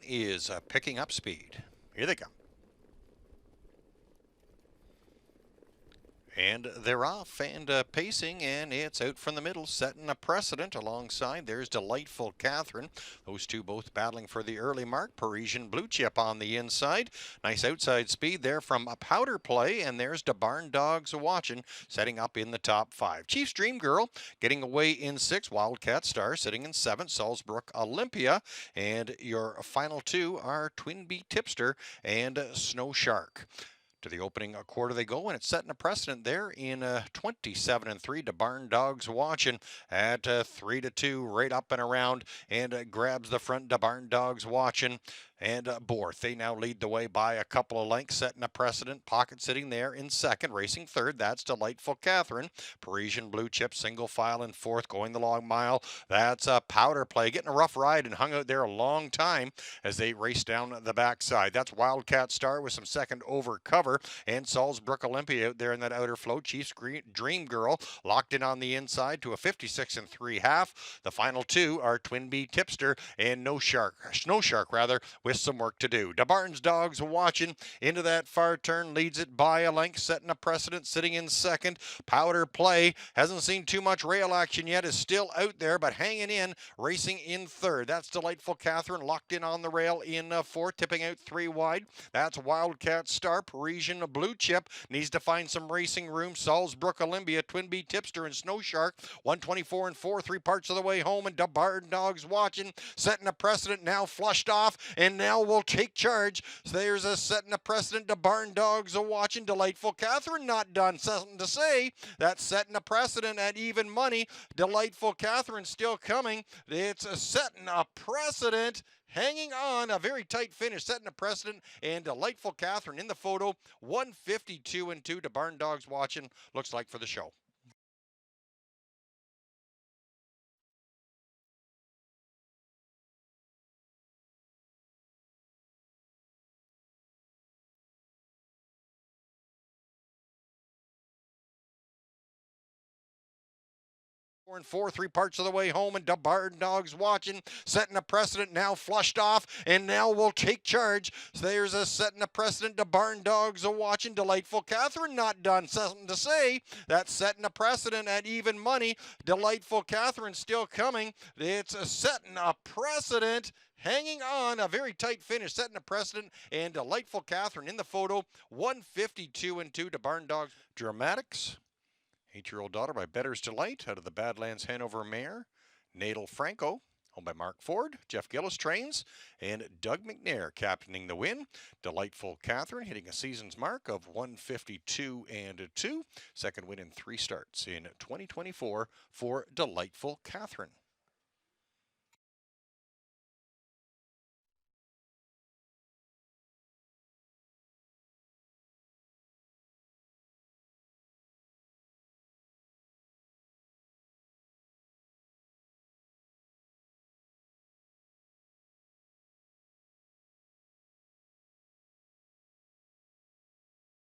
is picking up speed. Here they come. And they're off and pacing, and it's out from the middle, setting a precedent alongside. There's Delightful Catherine. Those two both battling for the early mark. Parisian Blue Chip on the inside. Nice outside speed there from a Powder Play, and there's the Barn Dogs Watching, setting up in the top 5. Chief's Dream Girl getting away in 6. Wildcat Star sitting in 7. Salzbrook Olympia. And your final 2 are Twin Bee Tipster and Snow Shark. To the opening quarter they go, and it's setting a precedent there in 27-3 to Barn Dogs Watching at 3-2, right up and around, and grabs the front to Barn Dogs Watching. And Borth, they now lead the way by a couple of lengths, setting a precedent. Pocket sitting there in 2nd, racing 3rd. That's Delightful Catherine. Parisian Blue Chip, single file in 4th, going the long mile. That's a Powder Play, getting a rough ride and hung out there a long time as they race down the backside. That's Wildcat Star with some second over cover, and Salzbrook Olympia out there in that outer float. Chief's Dream Girl locked in on the inside to a 56 3/2. The final 2 are Twin Bee Tipster and Snow Shark with some work to do. DeBarn's Dogs Watching into that far turn, leads it by a length, setting a precedent, sitting in 2nd. Powder Play hasn't seen too much rail action yet, is still out there, but hanging in, racing in 3rd. That's Delightful Catherine, locked in on the rail in 4th, tipping out 3 wide. That's Wildcat Star. Parisian Blue Chip needs to find some racing room. Salzbrook Olympia, Twin Bee Tipster, and Snow Shark, 124 and 4, 3 parts of the way home, and DeBarn Dogs Watching, setting a precedent, now flushed off, and now will take charge. So there's a setting a precedent. DeBarn Dogs Watching. Delightful Catherine not done. Something to say. That's setting a precedent at even money. Delightful Catherine still coming. It's a setting a precedent. Hanging on, a very tight finish, setting a precedent, and Delightful Catherine in the photo, 152 and 2 to Barn Dogs Watching, looks like for the show. 4 and 4, 3 parts of the way home, and DeBarn Dogs Watching, setting a precedent, now flushed off, and now will take charge. So there's a setting a precedent. DeBarn Dogs Watching. Delightful Catherine not done. Something to say. That's setting a precedent at even money. Delightful Catherine still coming. It's a setting a precedent. Hanging on, a very tight finish, setting a precedent, and Delightful Catherine in the photo, 152 and 2 to Barn Dogs. Dramatics. 8-year-old daughter by Better's Delight out of the Badlands Hanover mare. Natal Franco, owned by Mark Ford. Jeff Gillis trains, and Doug McNair captaining the win. Delightful Catherine hitting a season's mark of 152 and 2. Second win in 3 starts in 2024 for Delightful Catherine.